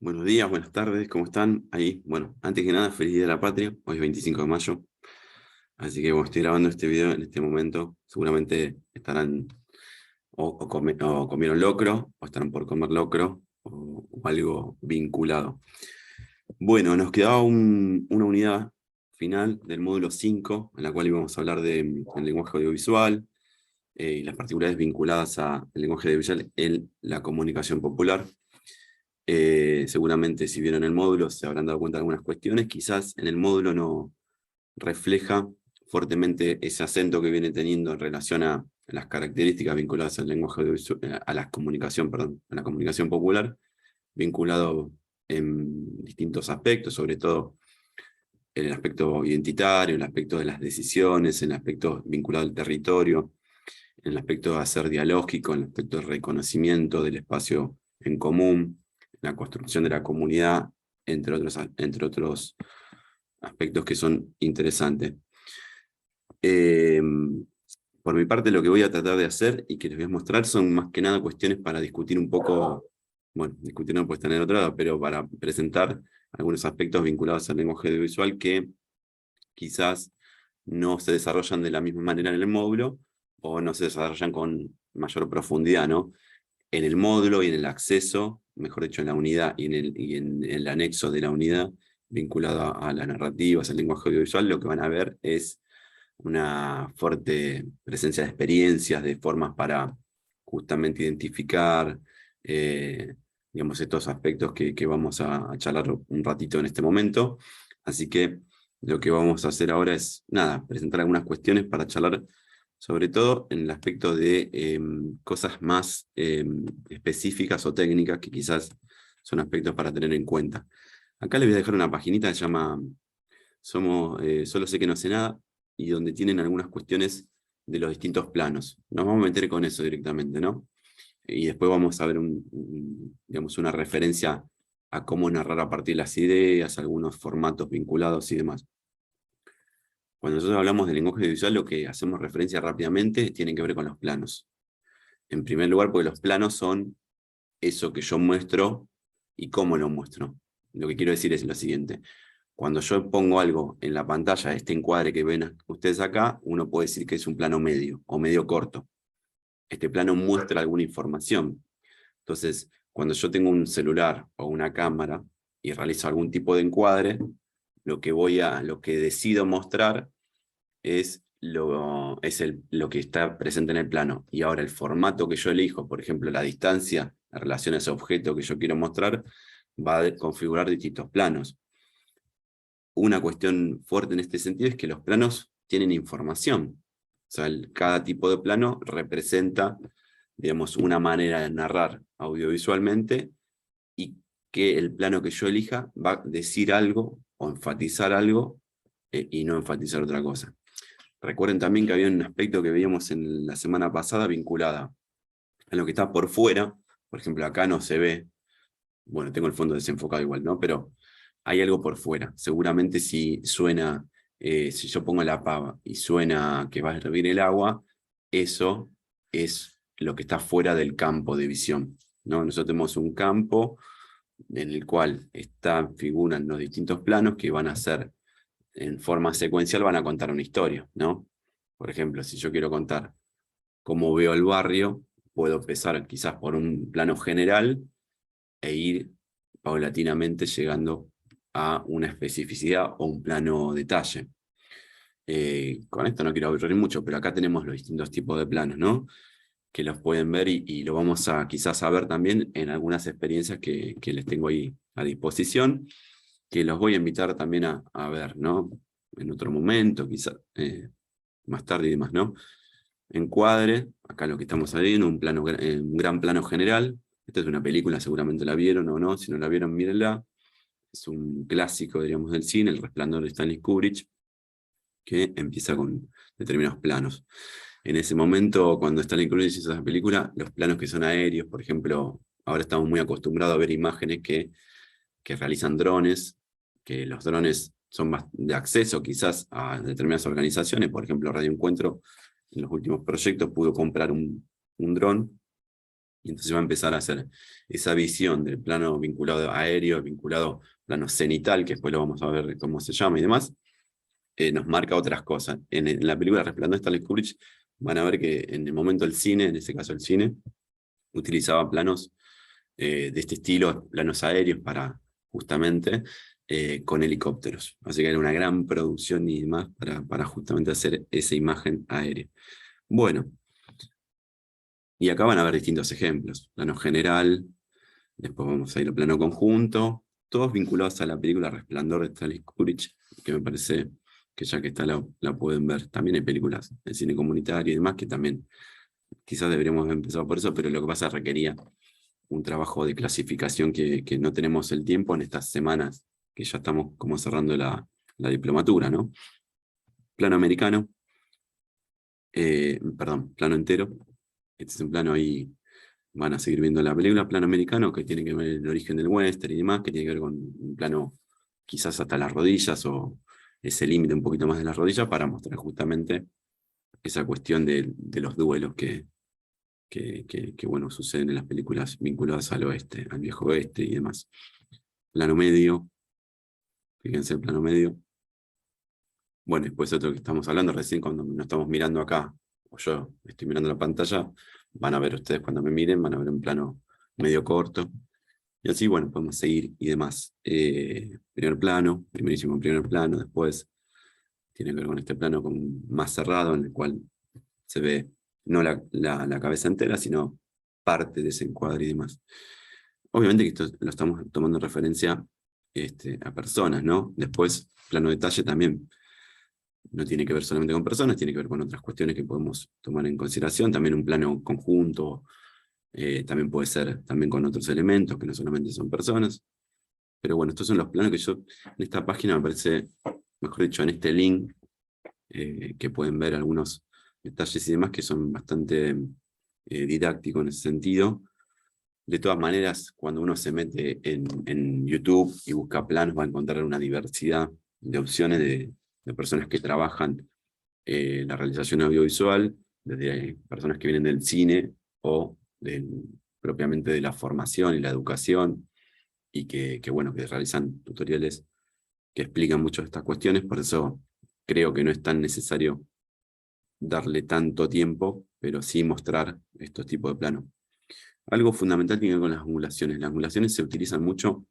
Buenos días, buenas tardes, ¿cómo están? Ahí, bueno, antes que nada, feliz Día de la Patria, hoy es 25 de mayo, así que bueno, estoy grabando este video en este momento, seguramente estarán o comieron locro, o estarán por comer locro, o algo vinculado. Bueno, nos quedaba una unidad final del módulo 5, en la cual íbamos a hablar del lenguaje audiovisual, y las particularidades vinculadas al lenguaje audiovisual en la comunicación popular. Seguramente si vieron el módulo se habrán dado cuenta de algunas cuestiones, quizás en el módulo no refleja fuertemente ese acento que viene teniendo en relación a las características vinculadas al lenguaje audiovisual, a la comunicación, perdón, a la comunicación popular, vinculado en distintos aspectos, sobre todo en el aspecto identitario, en el aspecto de las decisiones, en el aspecto vinculado al territorio, en el aspecto de hacer dialógico, en el aspecto de reconocimiento del espacio en común, la construcción de la comunidad, entre otros aspectos que son interesantes. Eh, por mi parte, lo que voy a tratar de hacer y que les voy a mostrar son más que nada cuestiones para discutir un poco, bueno, discutir no puede estar en otro lado, pero para presentar algunos aspectos vinculados al lenguaje audiovisual que quizás no se desarrollan de la misma manera en el módulo o no se desarrollan con mayor profundidad, ¿no? En el módulo y en el acceso, mejor dicho, en la unidad y en el anexo de la unidad vinculado a las narrativas, al lenguaje audiovisual, lo que van a ver es una fuerte presencia de experiencias, de formas para justamente identificar, eh, digamos, estos aspectos que vamos a charlar un ratito en este momento. Así que lo que vamos a hacer ahora es, nada, presentar algunas cuestiones para charlar, sobre todo en el aspecto de cosas más específicas o técnicas que quizás son aspectos para tener en cuenta. Acá les voy a dejar una paginita que se llama Solo sé que no sé nada, y donde tienen algunas cuestiones de los distintos planos. Nos vamos a meter con eso directamente, ¿no? Y después vamos a ver digamos, una referencia a cómo narrar a partir de las ideas, algunos formatos vinculados y demás. Cuando nosotros hablamos de lenguaje visual, lo que hacemos referencia rápidamente tiene que ver con los planos. En primer lugar, porque los planos son eso que yo muestro y cómo lo muestro. Lo que quiero decir es lo siguiente. Cuando yo pongo algo en la pantalla, este encuadre que ven ustedes acá, uno puede decir que es un plano medio o medio corto. Este plano muestra alguna información. Entonces, cuando yo tengo un celular o una cámara y realizo algún tipo de encuadre, lo que decido mostrar es lo que está presente en el plano. Y ahora el formato que yo elijo, por ejemplo, la distancia en relación a ese objeto que yo quiero mostrar, va a configurar distintos planos. Una cuestión fuerte en este sentido es que los planos tienen información. O sea, cada tipo de plano representa, digamos, una manera de narrar audiovisualmente, y que el plano que yo elija va a decir algo o enfatizar algo, y no enfatizar otra cosa. Recuerden también que había un aspecto que veíamos en la semana pasada vinculada a lo que está por fuera. Por ejemplo, acá no se ve, bueno, tengo el fondo desenfocado igual, ¿no? Pero hay algo por fuera. Seguramente si suena, si yo pongo la pava y suena que va a hervir el agua, eso es lo que está fuera del campo de visión, ¿no? Nosotros tenemos un campo en el cual figuran los distintos planos que van a ser, en forma secuencial, van a contar una historia, ¿no? Por ejemplo, si yo quiero contar cómo veo el barrio, puedo empezar quizás por un plano general e ir paulatinamente llegando a una especificidad o un plano detalle. Con esto no quiero aburrir mucho, pero acá tenemos los distintos tipos de planos, ¿no? Que los pueden ver y lo vamos a quizás a ver también en algunas experiencias que les tengo ahí a disposición, que los voy a invitar también a ver, ¿no? En otro momento, quizás más tarde y demás, ¿no? Encuadre, acá lo que estamos viendo, un gran plano general. Esta es una película, seguramente la vieron o no, si no la vieron, mírenla. Es un clásico, diríamos, del cine, El Resplandor de Stanley Kubrick, que empieza con determinados planos. En ese momento, cuando Stanley Kubrick hizo esa película, los planos que son aéreos, por ejemplo, ahora estamos muy acostumbrados a ver imágenes que realizan drones, que los drones son de acceso quizás a determinadas organizaciones. Por ejemplo, Radio Encuentro en los últimos proyectos pudo comprar un dron Y entonces va a empezar a hacer esa visión del plano vinculado aéreo, vinculado plano cenital, que después lo vamos a ver cómo se llama y demás, nos marca otras cosas. En la película Resplandor de Stanley Kubrick van a ver que en el momento del cine, en ese caso el cine, utilizaba planos de este estilo, planos aéreos para justamente con helicópteros. Así que era una gran producción y demás para justamente hacer esa imagen aérea. Bueno, y acá van a ver distintos ejemplos. Plano general, después vamos a ir al plano conjunto, todos vinculados a la película Resplandor de Stanley Kubrick, que me parece que ya que está la pueden ver. También hay películas de cine comunitario y demás que también quizás deberíamos haber empezado por eso, pero lo que pasa requería un trabajo de clasificación que no tenemos el tiempo en estas semanas, que ya estamos como cerrando la diplomatura, ¿no? Plano americano, perdón, plano entero. Este es un plano ahí, van a seguir viendo la película, plano americano, que tiene que ver el origen del western y demás, que tiene que ver con un plano quizás hasta las rodillas, o ese límite un poquito más de las rodillas, para mostrar justamente esa cuestión de los duelos que bueno, suceden en las películas vinculadas al oeste, al viejo oeste y demás. Plano medio, fíjense el plano medio. Bueno, después otro que estamos hablando recién cuando nos estamos mirando acá, o yo estoy mirando la pantalla, van a ver ustedes cuando me miren, van a ver un plano medio corto. Y así, bueno, podemos seguir y demás. Primer plano, primerísimo primer plano, después tiene que ver con este plano más cerrado, en el cual se ve no la cabeza entera, sino parte de ese encuadre y demás. Obviamente que esto lo estamos tomando en referencia a personas, ¿no? Después, plano detalle también no tiene que ver solamente con personas, tiene que ver con otras cuestiones que podemos tomar en consideración. También un plano conjunto, también puede ser también con otros elementos que no solamente son personas. Pero bueno, estos son los planos que yo, en esta página me parece, mejor dicho, en este link, que pueden ver algunos detalles y demás que son bastante didácticos en ese sentido. De todas maneras, cuando uno se mete en YouTube y busca planos, va a encontrar una diversidad de opciones de personas que trabajan la realización audiovisual, desde personas que vienen del cine o propiamente de la formación y la educación, y bueno, que realizan tutoriales que explican mucho estas cuestiones. Por eso creo que no es tan necesario darle tanto tiempo, pero sí mostrar estos tipos de planos. Algo fundamental tiene que ver con las angulaciones. Las angulaciones se utilizan mucho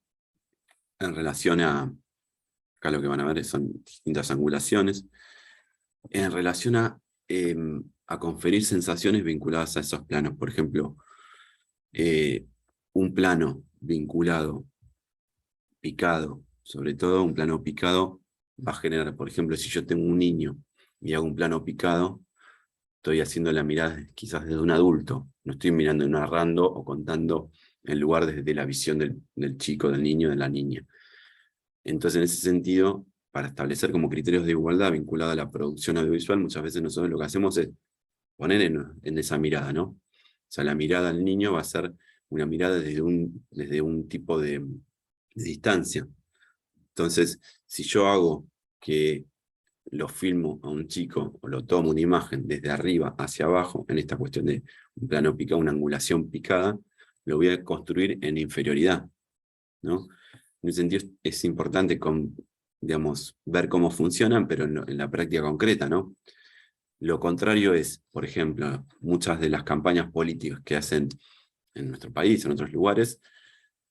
en relación acá lo que van a ver son distintas angulaciones, en relación a conferir sensaciones vinculadas a esos planos. Por ejemplo, un plano vinculado, picado, sobre todo un plano picado, va a generar, por ejemplo, si yo tengo un niño y hago un plano picado, estoy haciendo la mirada quizás desde un adulto, no estoy mirando, narrando o contando el lugar desde la visión del chico, del niño, de la niña. Entonces, en ese sentido, para establecer como criterios de igualdad vinculados a la producción audiovisual, muchas veces nosotros lo que hacemos es poner en esa mirada, ¿no? O sea, la mirada del niño va a ser una mirada desde un tipo de distancia. Entonces, si yo hago que lo filmo a un chico o lo tomo una imagen desde arriba hacia abajo, en esta cuestión de un plano picado, una angulación picada, lo voy a construir en inferioridad, ¿no? En ese sentido es importante digamos, ver cómo funcionan, pero en la práctica concreta, ¿no? Lo contrario es, por ejemplo, muchas de las campañas políticas que hacen en nuestro país, en otros lugares,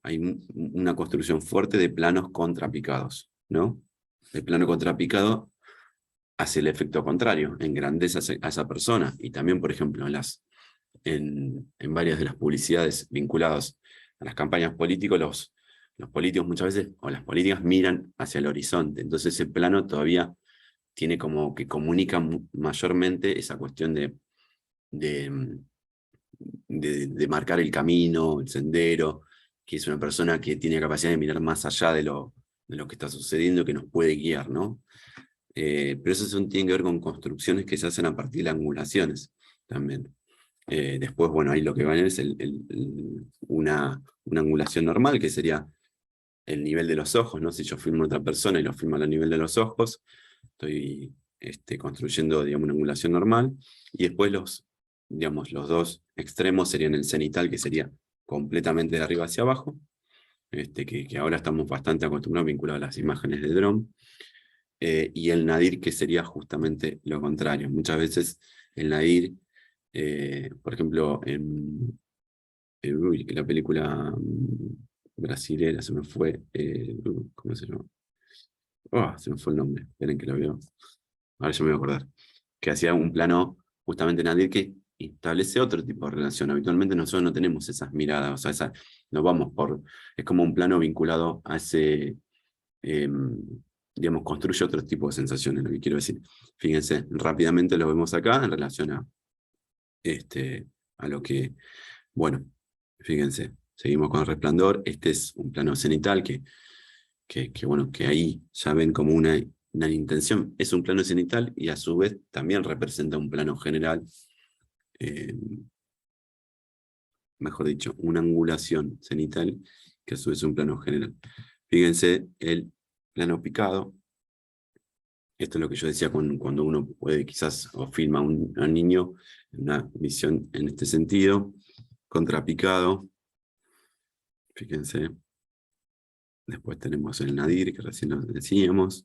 hay una construcción fuerte de planos contrapicados, ¿no? El plano contrapicado hace el efecto contrario, engrandece a esa persona. Y también, por ejemplo, en varias de las publicidades vinculadas a las campañas políticas, los políticos muchas veces, o las políticas, miran hacia el horizonte. Entonces ese plano todavía tiene como que comunica mayormente esa cuestión de, de marcar el camino, el sendero, que es una persona que tiene capacidad de mirar más allá de lo que está sucediendo, que nos puede guiar, ¿no? Pero eso tiene que ver con construcciones que se hacen a partir de angulaciones también. Después, bueno, ahí lo que va a ver es una angulación normal, que sería el nivel de los ojos, ¿no? Si yo filmo a otra persona y lo filmo al nivel de los ojos, estoy construyendo, digamos, una angulación normal. Y después digamos, los dos extremos serían el cenital, que sería completamente de arriba hacia abajo, que ahora estamos bastante acostumbrados vinculados a las imágenes de dron, y el nadir, que sería justamente lo contrario. Muchas veces el nadir, por ejemplo, la película brasilera se me fue, ¿cómo se llama? Se me fue el nombre, esperen que lo veo. Ahora yo me voy a acordar. Que hacía un plano justamente nadir que establece otro tipo de relación. Habitualmente nosotros no tenemos esas miradas, o sea, nos vamos por, es como un plano vinculado a ese, digamos, construye otro tipo de sensaciones, lo que quiero decir. Fíjense, rápidamente lo vemos acá en relación a lo que, bueno, fíjense, seguimos con el resplandor. Este es un plano cenital bueno, que ahí ya ven como una intención. Es un plano cenital y a su vez también representa un plano general, eh, mejor dicho, una angulación cenital que a su vez es un plano general. Fíjense el plano picado. Esto es lo que yo decía cuando uno puede quizás o filma a un niño en una visión en este sentido, contrapicado. Fíjense. Después tenemos el nadir, que recién lo decíamos.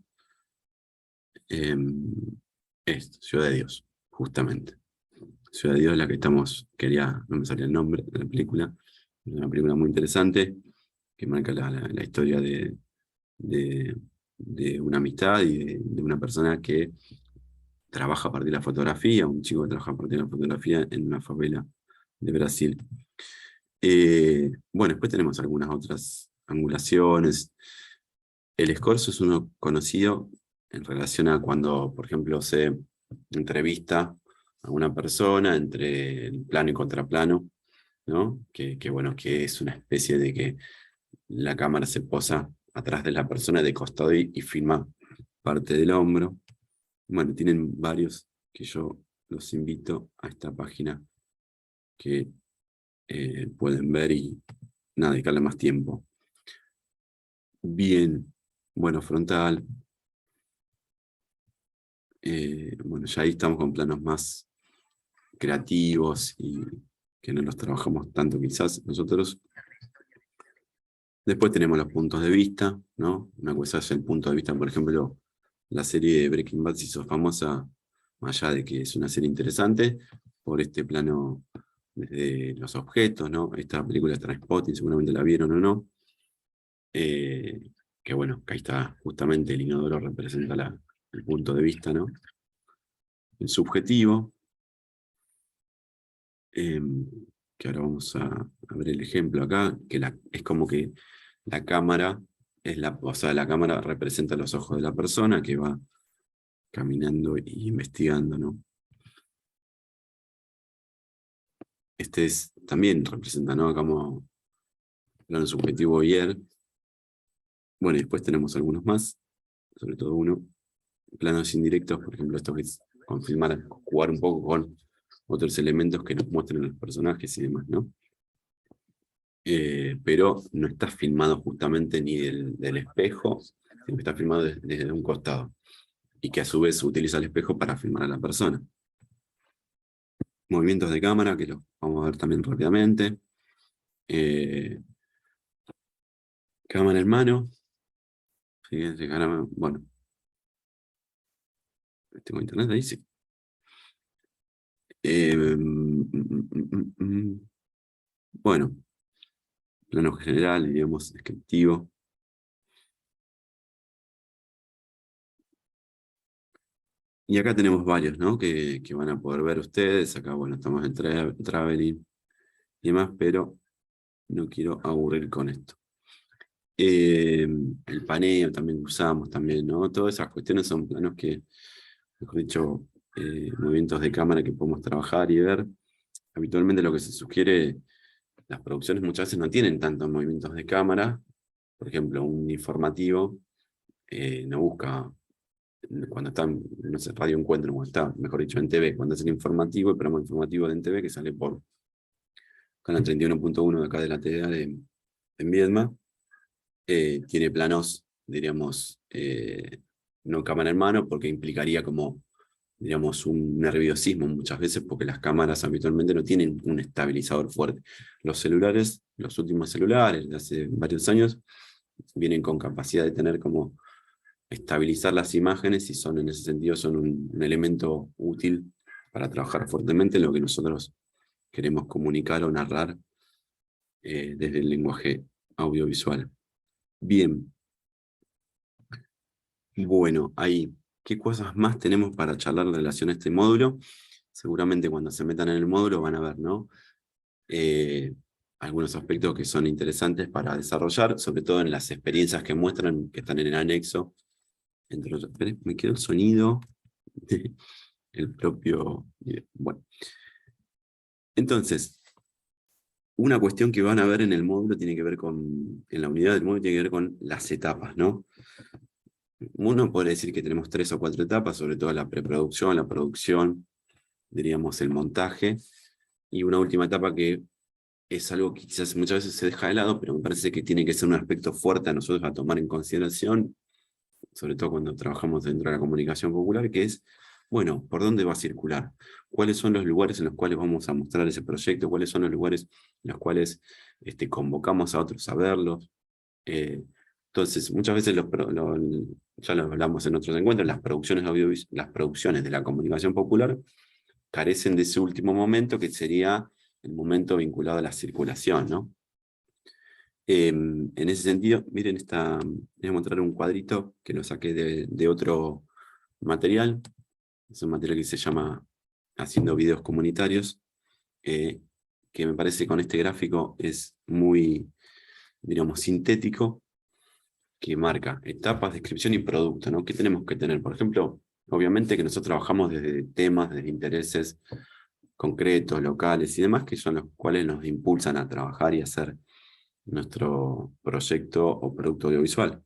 Esto, Ciudad de Dios, justamente. Ciudad de Dios, la que no me salía el nombre de la película, es una película muy interesante, que marca la historia de, de una amistad y de una persona que trabaja a partir de la fotografía, un chico que trabaja a partir de la fotografía en una favela de Brasil. Bueno, después tenemos algunas otras angulaciones. El escorzo es uno conocido en relación a cuando, por ejemplo, se entrevista a una persona entre el plano y contraplano, ¿no? Bueno, que es una especie de que la cámara se posa atrás de la persona de costado y filma parte del hombro. Bueno, tienen varios que yo los invito a esta página que pueden ver y nada, dedicarle más tiempo. Bien, bueno, frontal. Bueno, ya ahí estamos con planos más creativos y que no los trabajamos tanto quizás nosotros. Después tenemos los puntos de vista, ¿no? Una cosa es el punto de vista, por ejemplo, la serie de Breaking Bad se hizo famosa, más allá de que es una serie interesante, por este plano desde los objetos, ¿no? Esta película Trainspotting, seguramente la vieron o no. Que bueno, que ahí está justamente el inodoro representa el punto de vista, ¿no? El subjetivo, que ahora vamos a ver el ejemplo acá, que es como que la cámara, o sea, la cámara representa los ojos de la persona que va caminando e investigando, ¿no? Este también representa, ¿no? Como plano subjetivo Oyer. Bueno, y después tenemos algunos más, sobre todo uno. Planos indirectos, por ejemplo, esto que es confirmar, jugar un poco con otros elementos que nos muestran los personajes y demás, ¿no? Pero no está filmado justamente ni del espejo, sino que está filmado desde un costado, y que a su vez utiliza el espejo para filmar a la persona. Movimientos de cámara, que los vamos a ver también rápidamente. Cámara en mano. Fíjense, bueno, tengo internet ahí, sí. Bueno, plano general, digamos, descriptivo. Y acá tenemos varios, ¿no? Que van a poder ver ustedes. Acá, bueno, estamos en traveling y demás, pero no quiero aburrir con esto. El paneo también usamos, también, ¿no? Todas esas cuestiones son planos que, mejor dicho, movimientos de cámara que podemos trabajar y ver. Habitualmente lo que se sugiere, las producciones muchas veces no tienen tantos movimientos de cámara. Por ejemplo, un informativo no busca, cuando está, no sé, Radio Encuentro, cuando está, mejor dicho, en TV, cuando es el informativo, el programa informativo de NTV que sale por Canal 31.1 de acá de la TDA en Viedma, tiene planos, diríamos, no cámara en mano, porque implicaría como digamos, un nerviosismo muchas veces, porque las cámaras habitualmente no tienen un estabilizador fuerte. Los celulares, los últimos celulares de hace varios años, vienen con capacidad de tener como estabilizar las imágenes y son en ese sentido son un elemento útil para trabajar fuertemente en lo que nosotros queremos comunicar o narrar desde el lenguaje audiovisual. Bien, bueno, ahí, ¿qué cosas más tenemos para charlar en relación a este módulo? Seguramente cuando se metan en el módulo van a ver, ¿no? Algunos aspectos que son interesantes para desarrollar, sobre todo en las experiencias que muestran, que están en el anexo. Entre otros, me quedó el sonido el propio video. Bueno, entonces, una cuestión que van a ver en el módulo tiene que ver con, en la unidad del módulo tiene que ver con las etapas, ¿no? Uno puede decir que tenemos 3 o 4 etapas, sobre todo la preproducción, la producción, diríamos el montaje, y una última etapa que es algo que quizás muchas veces se deja de lado, pero me parece que tiene que ser un aspecto fuerte a nosotros a tomar en consideración, sobre todo cuando trabajamos dentro de la comunicación popular, que es, bueno, ¿por dónde va a circular? ¿Cuáles son los lugares en los cuales vamos a mostrar ese proyecto? ¿Cuáles son los lugares en los cuales convocamos a otros a verlos? Entonces, muchas veces ya lo hablamos en otros encuentros, las producciones de la comunicación popular carecen de ese último momento, que sería el momento vinculado a la circulación, ¿no? En ese sentido, miren, voy a mostrar un cuadrito que lo saqué de otro material. Es un material que se llama Haciendo Videos Comunitarios, que me parece con este gráfico es muy, diríamos, sintético, que marca etapas, descripción y producto, ¿no? ¿Qué tenemos que tener? Por ejemplo, obviamente que nosotros trabajamos desde temas, desde intereses concretos, locales y demás, que son los cuales nos impulsan a trabajar y hacer nuestro proyecto o producto audiovisual.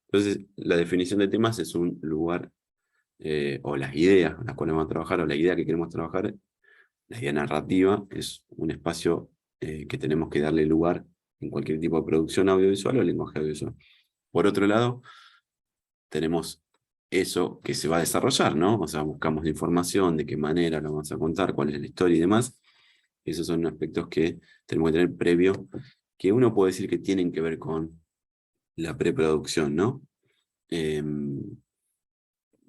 Entonces, la definición de temas es un lugar, o las ideas con las cuales vamos a trabajar, o la idea que queremos trabajar, la idea narrativa, es un espacio que tenemos que darle lugar en cualquier tipo de producción audiovisual o lenguaje audiovisual. Por otro lado, tenemos eso que se va a desarrollar, ¿no? O sea, buscamos la información, de qué manera lo vamos a contar, cuál es la historia y demás. Esos son aspectos que tenemos que tener previo, que uno puede decir que tienen que ver con la preproducción, ¿no?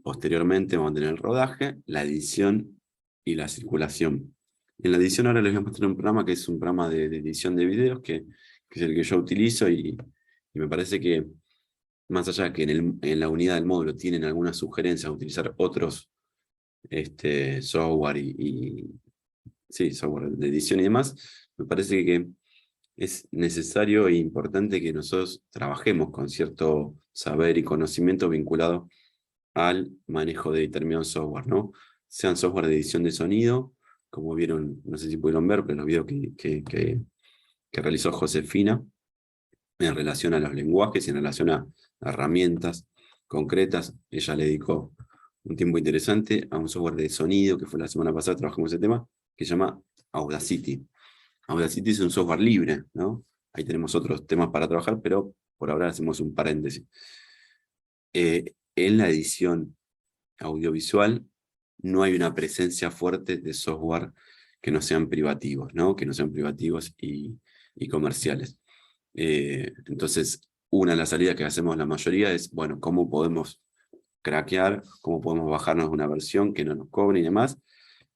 Posteriormente vamos a tener el rodaje, la edición y la circulación. En la edición ahora les voy a mostrar un programa que es un programa de edición de videos, que es el que yo utilizo y me parece que más allá de que en la unidad del módulo tienen algunas sugerencias a utilizar otros software sí, software de edición y demás, me parece que es necesario e importante que nosotros trabajemos con cierto saber y conocimiento vinculado al manejo de determinados software, ¿no? Sean software de edición de sonido, como vieron, no sé si pudieron ver, pero en los videos que realizó Josefina, en relación a los lenguajes y en relación a herramientas concretas. Ella le dedicó un tiempo interesante a un software de sonido, que fue la semana pasada, trabajamos ese tema, que se llama Audacity. Audacity es un software libre, ¿no? Ahí tenemos otros temas para trabajar, pero por ahora hacemos un paréntesis. En la edición audiovisual no hay una presencia fuerte de software que no sean privativos, ¿no? Que no sean privativos y comerciales. Entonces, una de las salidas que hacemos la mayoría es, bueno, ¿cómo podemos craquear? ¿Cómo podemos bajarnos una versión que no nos cobre y demás?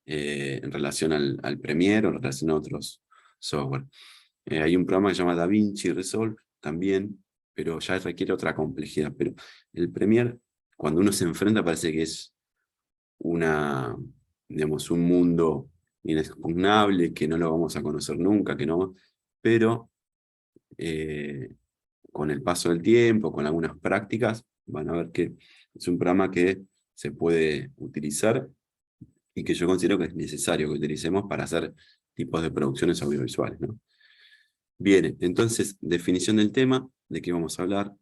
En relación al Premiere o en relación a otros software. Hay un programa que se llama DaVinci Resolve también, pero ya requiere otra complejidad. Pero el Premiere, cuando uno se enfrenta, parece que es digamos, un mundo inexpugnable, que no lo vamos a conocer nunca, que no, pero con el paso del tiempo, con algunas prácticas, van a ver que es un programa que se puede utilizar y que yo considero que es necesario que utilicemos para hacer tipos de producciones audiovisuales, ¿no? Bien, entonces, definición del tema, de qué vamos a hablar,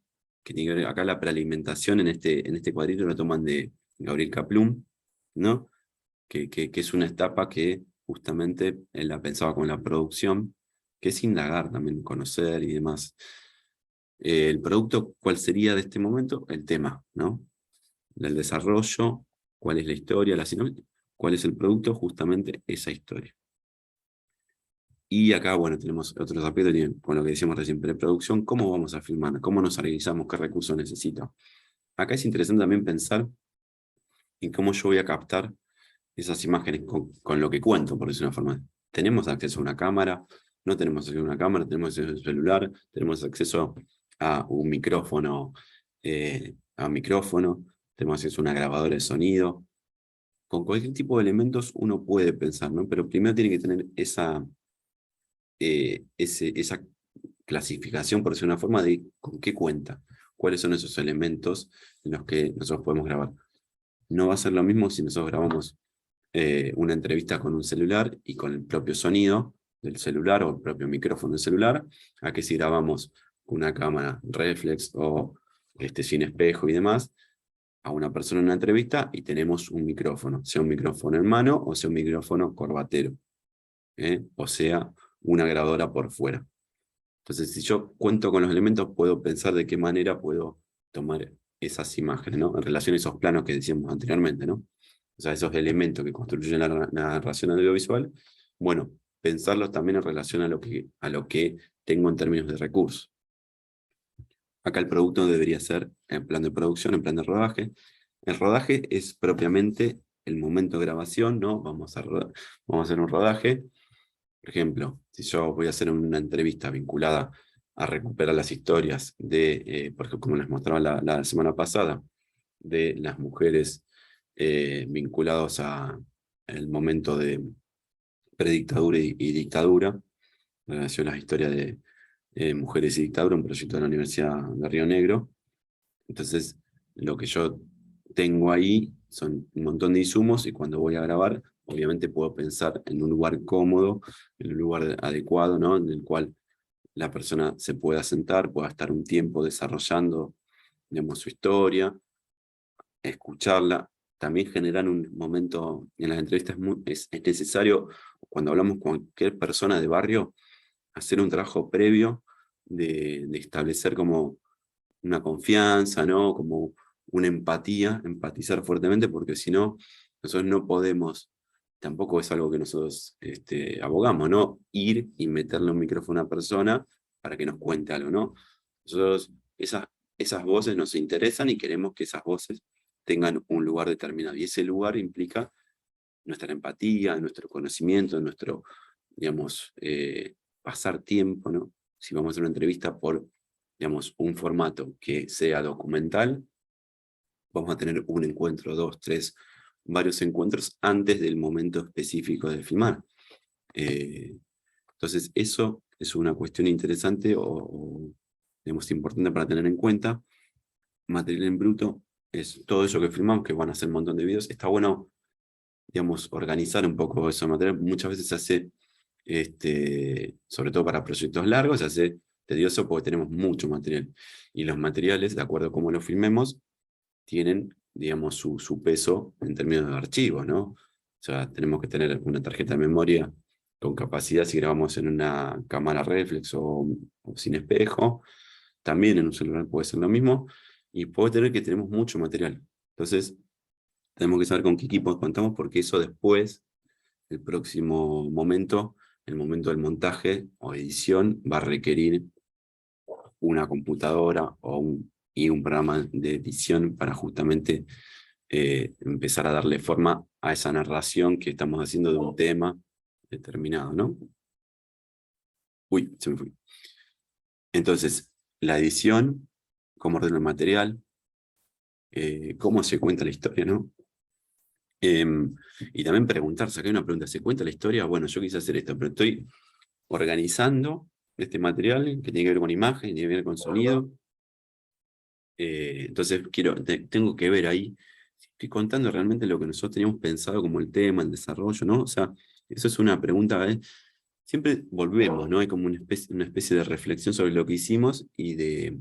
que tiene que ver acá la prealimentación en este cuadrito lo toman de Gabriel Kaplum, ¿no? Que es una etapa que justamente él la pensaba con la producción, que es indagar también, conocer y demás. El producto, ¿cuál sería de este momento? El tema, ¿no? Del desarrollo ¿Cuál es la historia, la sinopsis? ¿Cuál es el producto? Justamente esa historia. Y acá, bueno, tenemos otro capítulo con lo que decíamos recién, preproducción, ¿cómo vamos a filmar? ¿Cómo nos organizamos? ¿Qué recursos necesito? Acá es interesante también pensar en cómo yo voy a captar esas imágenes con lo que cuento, por decirlo de una forma. ¿Tenemos acceso a una cámara? ¿No tenemos acceso a una cámara? ¿Tenemos acceso a un celular? ¿Tenemos acceso a un micrófono? ¿Tenemos acceso a una grabadora de sonido? Con cualquier tipo de elementos uno puede pensar, ¿no? Pero primero tiene que tener esa clasificación, por decirlo de una forma, de con qué cuenta, cuáles son esos elementos en los que nosotros podemos grabar. No va a ser lo mismo si nosotros grabamos una entrevista con un celular y con el propio sonido del celular o el propio micrófono del celular, a que si grabamos una cámara reflex o sin espejo y demás, a una persona en una entrevista y tenemos un micrófono, sea un micrófono en mano o sea un micrófono corbatero, o sea una grabadora por fuera. Entonces, si yo cuento con los elementos, puedo pensar de qué manera puedo tomar esas imágenes, ¿no? En relación a esos planos que decíamos anteriormente, ¿no? O sea, esos elementos que construyen la narración audiovisual, bueno, pensarlos también en relación a lo que tengo en términos de recursos. Acá el producto debería ser en plan de producción, en plan de rodaje. El rodaje es propiamente el momento de grabación, ¿no? Vamos a hacer un rodaje. Por ejemplo, si yo voy a hacer una entrevista vinculada a recuperar las historias por ejemplo, como les mostraba la semana pasada, de las mujeres vinculados a el momento de predictadura y dictadura, en relación a las historias de mujeres y dictadura, un proyecto de la Universidad de Río Negro. Entonces, lo que yo tengo ahí son un montón de insumos y cuando voy a grabar, obviamente puedo pensar en un lugar cómodo, en un lugar adecuado, ¿no? En el cual la persona se pueda sentar, pueda estar un tiempo desarrollando, digamos, su historia, escucharla. También generar un momento en las entrevistas es necesario, cuando hablamos con cualquier persona de barrio, hacer un trabajo previo de establecer como una confianza, ¿no? Como una empatía, empatizar fuertemente, porque si no, nosotros no podemos, tampoco es algo que nosotros abogamos, ¿no? Ir y meterle un micrófono a una persona para que nos cuente algo, ¿no? Nosotros, esas voces nos interesan y queremos que esas voces tengan un lugar determinado. Y ese lugar implica nuestra empatía, nuestro conocimiento, nuestro, digamos, pasar tiempo, ¿no? Si vamos a hacer una entrevista por, digamos, un formato que sea documental, vamos a tener un encuentro, dos, tres, varios encuentros antes del momento específico de filmar. Entonces, eso es una cuestión interesante o, digamos, importante para tener en cuenta. Material en bruto es todo eso que filmamos, que van a ser un montón de videos. Está bueno, digamos, organizar un poco eso material. Muchas veces se hace, sobre todo para proyectos largos, se hace tedioso porque tenemos mucho material. Y los materiales, de acuerdo a cómo los filmemos, tienen, digamos, su peso en términos de archivos, ¿no? O sea, tenemos que tener una tarjeta de memoria con capacidad si grabamos en una cámara reflex o sin espejo. También en un celular puede ser lo mismo. Y puede tener que tenemos mucho material. Entonces, tenemos que saber con qué equipos contamos porque eso después, el próximo momento, el momento del montaje o edición, va a requerir una computadora y un programa de edición para justamente empezar a darle forma a esa narración que estamos haciendo de un tema determinado, ¿no? Uy, se me fue. Entonces, la edición, cómo ordeno el material, cómo se cuenta la historia, ¿no? Y también preguntarse, acá hay una pregunta, ¿se cuenta la historia? Bueno, yo quise hacer esto, pero estoy organizando este material que tiene que ver con imagen, tiene que ver con sonido. Entonces tengo que ver ahí, si estoy contando realmente lo que nosotros teníamos pensado como el tema, el desarrollo, ¿no? O sea, eso es una pregunta, siempre volvemos, ¿no? Hay como una especie de reflexión sobre lo que hicimos y de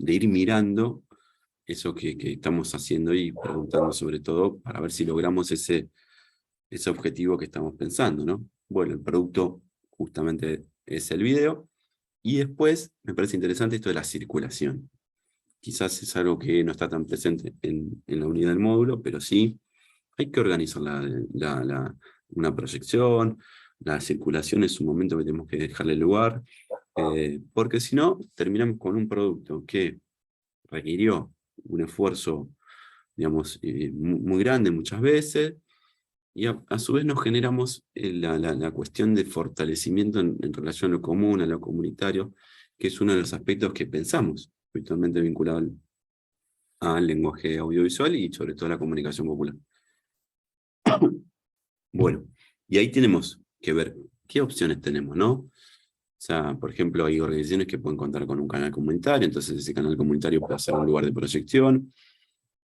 ir mirando eso que estamos haciendo y preguntando sobre todo para ver si logramos ese objetivo que estamos pensando, ¿no? Bueno, el producto justamente es el video. Y después me parece interesante esto de la circulación. quizás es algo que no está tan presente en la unidad del módulo, pero sí hay que organizar una proyección, la circulación es un momento que tenemos que dejarle lugar, porque si no, terminamos con un producto que requirió un esfuerzo, digamos, muy grande muchas veces, y a su vez nos generamos la cuestión de fortalecimiento en relación a lo común, a lo comunitario, que es uno de los aspectos que pensamos, habitualmente vinculado al lenguaje audiovisual y sobre todo a la comunicación popular. Bueno, y ahí tenemos que ver qué opciones tenemos, ¿no? O sea, por ejemplo, hay organizaciones que pueden contar con un canal comunitario, entonces ese canal comunitario puede ser un lugar de proyección.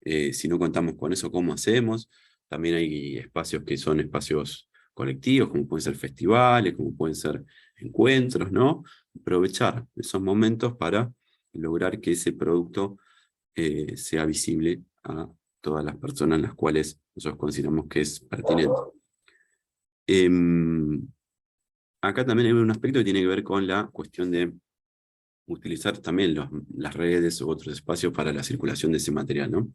Si no contamos con eso, ¿cómo hacemos? También hay espacios que son espacios colectivos, como pueden ser festivales, como pueden ser encuentros, ¿no? Aprovechar esos momentos para lograr que ese producto sea visible a todas las personas las cuales nosotros consideramos que es pertinente. Em, Acá también hay un aspecto que tiene que ver con la cuestión de utilizar también las redes u otros espacios para la circulación de ese material, ¿no?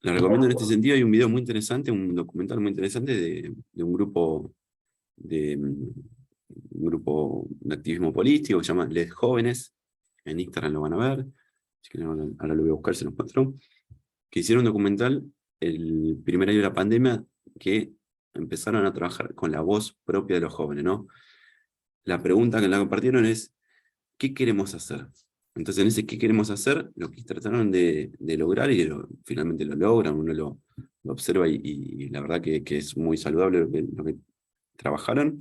Les recomiendo en este sentido, hay un video muy interesante, un documental muy interesante de un grupo de activismo político que se llama Les Jóvenes, en Instagram lo van a ver, así que ahora lo voy a buscar, se los muestro, que hicieron un documental el primer año de la pandemia que empezaron a trabajar con la voz propia de los jóvenes, ¿no? La pregunta que la compartieron es, ¿qué queremos hacer? Entonces, en ese qué queremos hacer, lo que trataron de lograr, y finalmente lo logran, uno lo observa y la verdad que es muy saludable lo que trabajaron,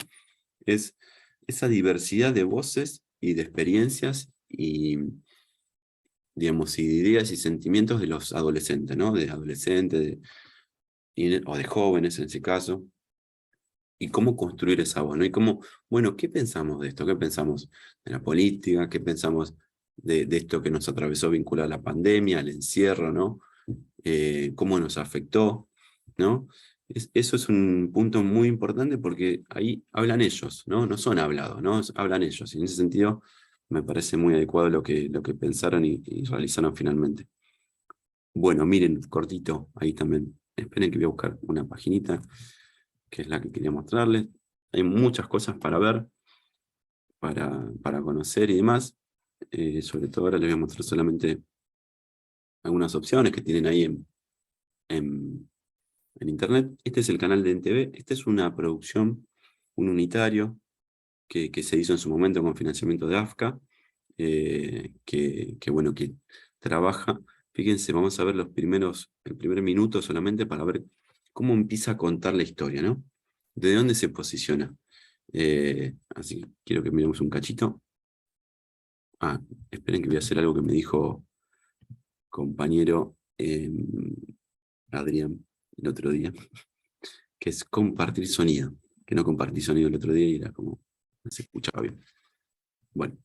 es esa diversidad de voces y de experiencias y, digamos, y de ideas y sentimientos de los adolescentes, ¿no? De adolescentes o de jóvenes en ese caso, y cómo construir esa voz, ¿no? Y cómo, bueno, ¿qué pensamos de esto? ¿Qué pensamos de la política? ¿Qué pensamos de esto que nos atravesó vinculado a la pandemia, al encierro, ¿no? ¿Cómo nos afectó, ¿no? Eso es un punto muy importante porque ahí hablan ellos, ¿no? No son hablados, ¿no? Hablan ellos. Y en ese sentido me parece muy adecuado lo que pensaron y realizaron finalmente. Bueno, miren, cortito, ahí también. Esperen que voy a buscar una paginita, que es la que quería mostrarles. Hay muchas cosas para ver, para conocer y demás. Sobre todo ahora les voy a mostrar solamente algunas opciones que tienen ahí en, en internet. Este es el canal de NTV. Esta es una producción, un unitario que se hizo en su momento con financiamiento de AFCA, bueno, que trabaja. Fíjense, vamos a ver el primer minuto solamente para ver cómo empieza a contar la historia, ¿no? ¿De dónde se posiciona? Así que quiero que miremos un cachito. Ah, esperen que voy a hacer algo que me dijo compañero Adrián el otro día, que es compartir sonido. Que no compartí sonido el otro día y era como, no se escuchaba bien. Bueno,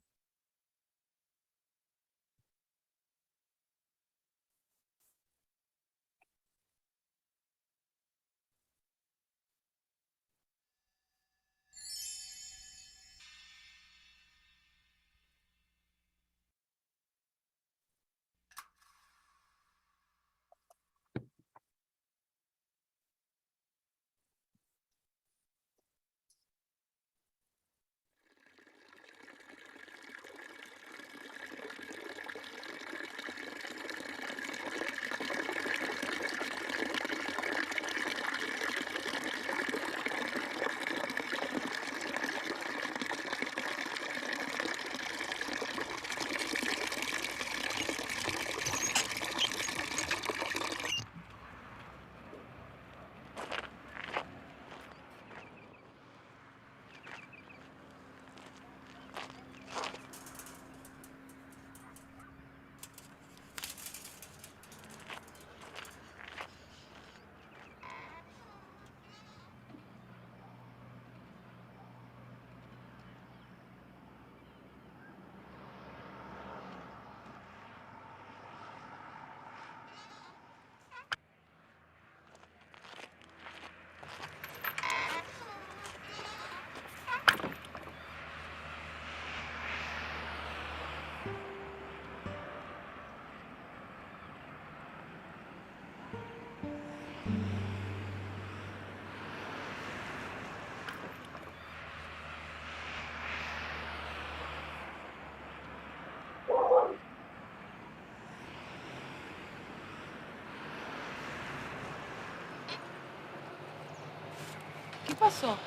¿Qué pasó?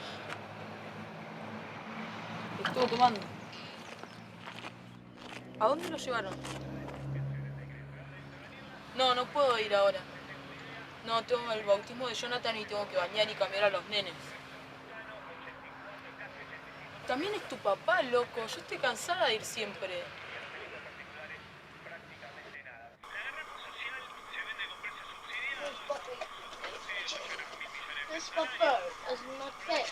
Estuvo tomando. ¿A dónde lo llevaron? No, no puedo ir ahora. No, tengo el bautismo de Jonathan y tengo que bañar y cambiar a los nenes. También es tu papá, loco. Yo estoy cansada de ir siempre. Es papá, es not fair.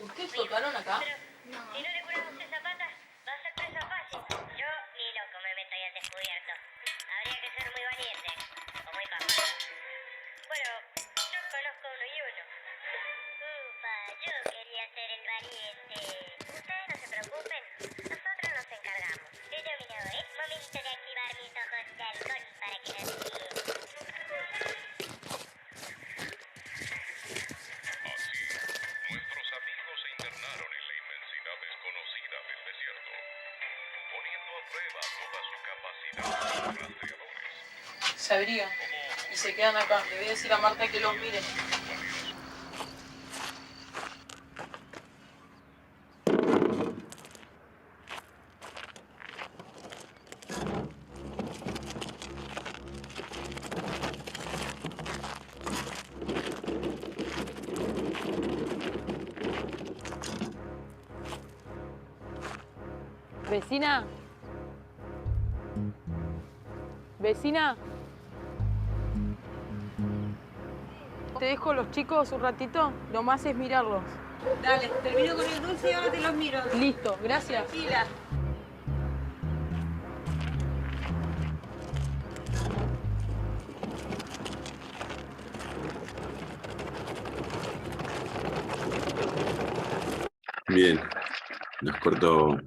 ¿Ustedes tocaron acá? No. Si no le curamos esa pata, va a ser presa fácil. Yo ni loco me meto ahí al descubierto. Habría que ser muy valiente o muy papá. Bueno, yo conozco uno y uno. Ufa, yo quería ser el valiente. Ustedes no se preocupen, nosotros nos encargamos. Yo domino, es momento de activar mis ojos de halcón para que no se guíen. Nuestros amigos se internaron en la inmensidad desconocida del desierto, poniendo a prueba toda su capacidad como rastreadores. Se abrigan y se quedan acá. Le voy a decir a Marta que los mire. Vecina. Vecina. ¿Te dejo los chicos un ratito? Lo más es mirarlos. Dale, termino con el dulce y ahora te los miro. Listo, gracias. Tranquila. Bien, nos cortó.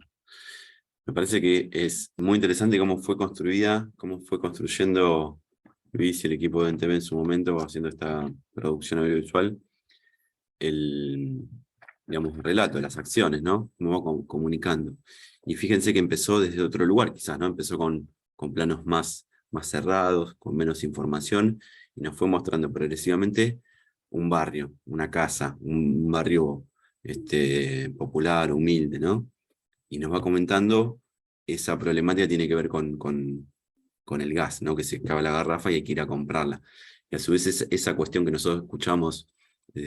Me parece que es muy interesante cómo fue construida, cómo fue construyendo Luis y el equipo de NTV en su momento, haciendo esta producción audiovisual, el, digamos, relato, las acciones, ¿no? Cómo va comunicando. Y fíjense que empezó desde otro lugar, quizás, ¿no? Empezó con planos más cerrados, con menos información, y nos fue mostrando progresivamente un barrio, una casa, un barrio popular, humilde, ¿no? Y nos va comentando, esa problemática tiene que ver con el gas, ¿no? Que se acaba la garrafa y hay que ir a comprarla. Y a su vez esa cuestión que nosotros escuchamos,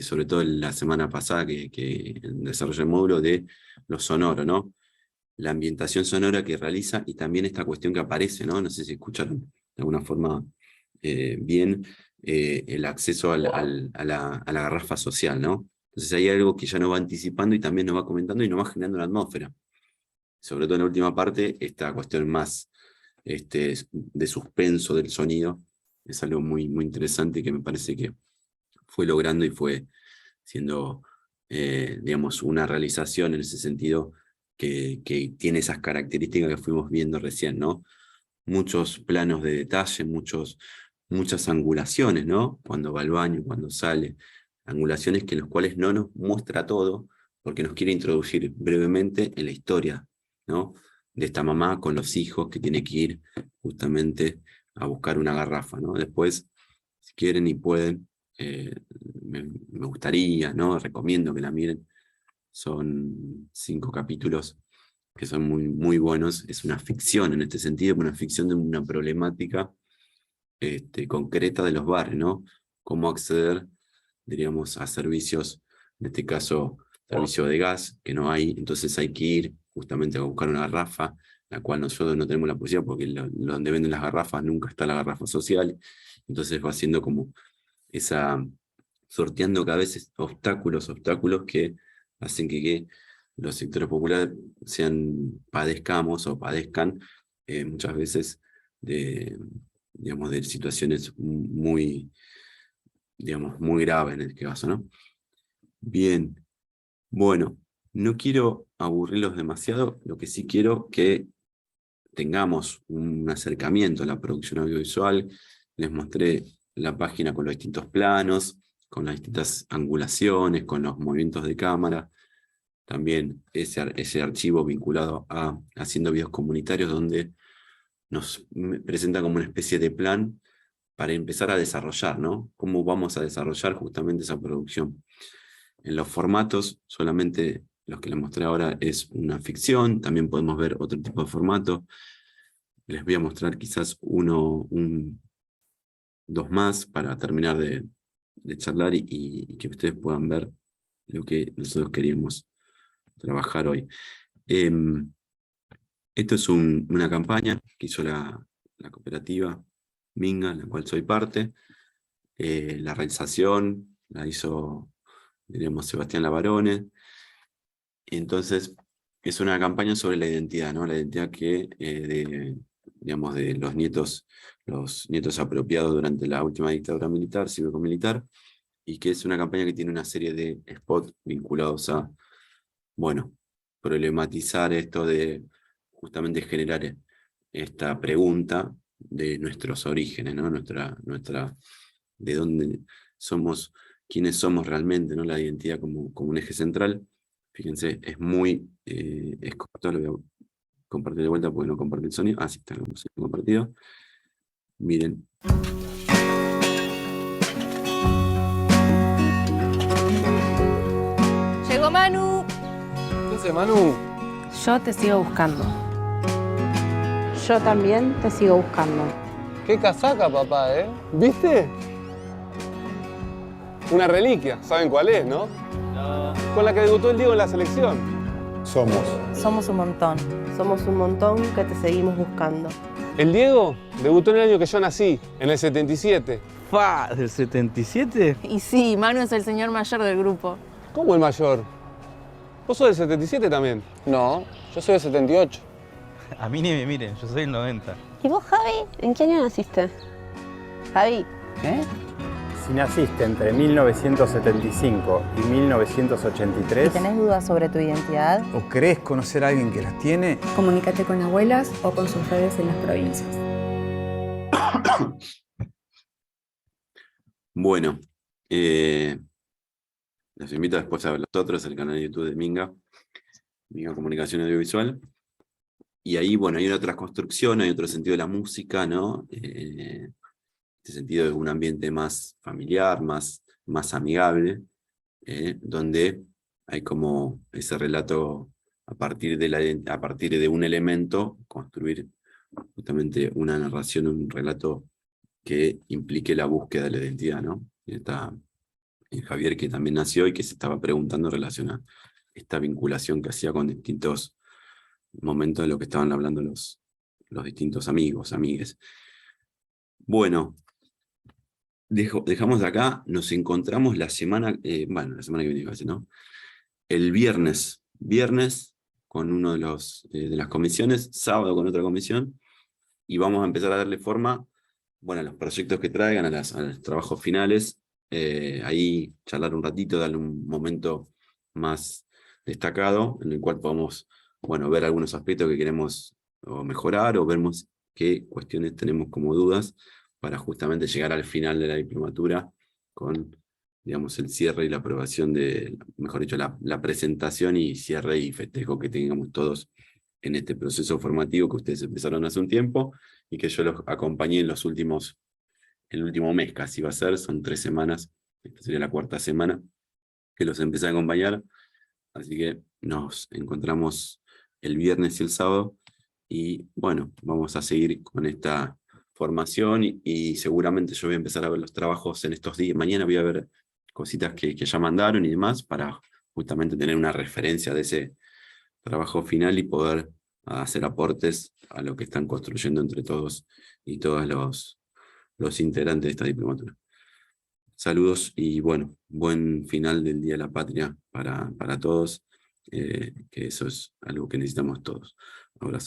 sobre todo la semana pasada, que desarrolló el módulo de lo sonoro, ¿no? La ambientación sonora que realiza y también esta cuestión que aparece, ¿no? No sé si escucharon de alguna forma bien el acceso a la garrafa social, ¿no? Entonces hay algo que ya nos va anticipando y también nos va comentando y nos va generando una atmósfera. Sobre todo en la última parte, esta cuestión más de suspenso del sonido, es algo muy, muy interesante que me parece que fue logrando y fue siendo, digamos, una realización en ese sentido que tiene esas características que fuimos viendo recién, ¿no? Muchos planos de detalle, muchas angulaciones, ¿no? Cuando va al baño, cuando sale, angulaciones que en las cuales no nos muestra todo, porque nos quiere introducir brevemente en la historia, ¿no? De esta mamá con los hijos que tiene que ir justamente a buscar una garrafa, ¿no? Después, si quieren y pueden, me gustaría, ¿no? Recomiendo que la miren. Son 5 capítulos que son muy, muy buenos. Es una ficción en este sentido, una ficción de una problemática concreta de los barrios, ¿no? Cómo acceder, diríamos, a servicios, en este caso, servicio de gas, que no hay, entonces hay que ir justamente a buscar una garrafa, la cual nosotros no tenemos la posibilidad porque donde venden las garrafas nunca está la garrafa social, entonces va siendo como sorteando cada vez obstáculos que hacen que los sectores populares padezcamos o padezcan muchas veces digamos, de situaciones muy, digamos, muy graves en este caso, ¿no? Bien, bueno, no quiero aburrirlos demasiado, lo que sí quiero que tengamos un acercamiento a la producción audiovisual. Les mostré la página con los distintos planos, con las distintas angulaciones, con los movimientos de cámara. También ese archivo vinculado a haciendo videos comunitarios, donde nos presenta como una especie de plan para empezar a desarrollar, ¿no? Cómo vamos a desarrollar justamente esa producción. En los formatos, solamente los que les mostré ahora es una ficción, también podemos ver otro tipo de formato. Les voy a mostrar quizás dos más para terminar de charlar y que ustedes puedan ver lo que nosotros queríamos trabajar hoy. Esto es una campaña que hizo la cooperativa Minga, en la cual soy parte. La realización la hizo, diríamos, Sebastián Lavarone. Entonces, es una campaña sobre la identidad, ¿no? La identidad que, digamos, de los nietos apropiados durante la última dictadura militar, cívico-militar, y que es una campaña que tiene una serie de spots vinculados a, bueno, problematizar esto de justamente generar esta pregunta de nuestros orígenes, ¿no? De dónde somos, quiénes somos realmente, ¿no? La identidad como un eje central. Fíjense, es muy corto, lo voy a compartir de vuelta porque no compartí el sonido. Ah, sí, está compartido. Miren. Llegó Manu. ¿Qué haces, Manu? Yo te sigo buscando. Yo también te sigo buscando. Qué casaca, papá, ¿eh? ¿Viste? Una reliquia, ¿saben cuál es, no? No. Con la que debutó el Diego en la selección. Somos un montón. Somos un montón que te seguimos buscando. El Diego debutó en el año que yo nací, en el 77. ¡Fa! ¿Del 77? Y sí, Manu es el señor mayor del grupo. ¿Cómo el mayor? ¿Vos sos del 77 también? No, yo soy del 78. A mí ni me miren, yo soy del 90. ¿Y vos, Javi? ¿En qué año naciste? Javi. ¿Eh? Si naciste entre 1975 y 1983... ¿Y tenés dudas sobre tu identidad? ¿O crees conocer a alguien que las tiene? Comunícate con abuelas o con sus redes en las provincias. Bueno, los invito después a ver los otros, el canal de YouTube de Minga Comunicación Audiovisual. Y ahí, bueno, hay otra construcción, hay otro sentido de la música, ¿no? Este sentido de un ambiente más familiar, más amigable, donde hay como ese relato a partir de un elemento, construir justamente una narración, un relato que implique la búsqueda de la identidad, ¿no? Y está Javier, que también nació y que se estaba preguntando en relación a esta vinculación que hacía con distintos momentos de lo que estaban hablando los distintos amigues. Bueno, dejamos de acá, nos encontramos la semana que viene, ¿no? El viernes con uno de las comisiones, sábado con otra comisión, y vamos a empezar a darle forma, bueno, a los proyectos que traigan, a los trabajos finales, ahí charlar un ratito, darle un momento más destacado, en el cual podamos, bueno, ver algunos aspectos que queremos o mejorar, o vemos qué cuestiones tenemos como dudas, para justamente llegar al final de la diplomatura con, digamos, el cierre y la aprobación mejor dicho, la presentación y cierre y festejo que tengamos todos en este proceso formativo que ustedes empezaron hace un tiempo y que yo los acompañé en el último mes casi va a ser, son 3 semanas, esta sería la 4ª semana que los empecé a acompañar, así que nos encontramos el viernes y el sábado, y bueno, vamos a seguir con esta formación y seguramente yo voy a empezar a ver los trabajos en estos días. Mañana voy a ver cositas que ya mandaron y demás para justamente tener una referencia de ese trabajo final y poder hacer aportes a lo que están construyendo entre todos y todos los integrantes de esta diplomatura. Saludos y bueno, buen final del Día de la Patria para todos. que eso es algo que necesitamos todos. Abrazo.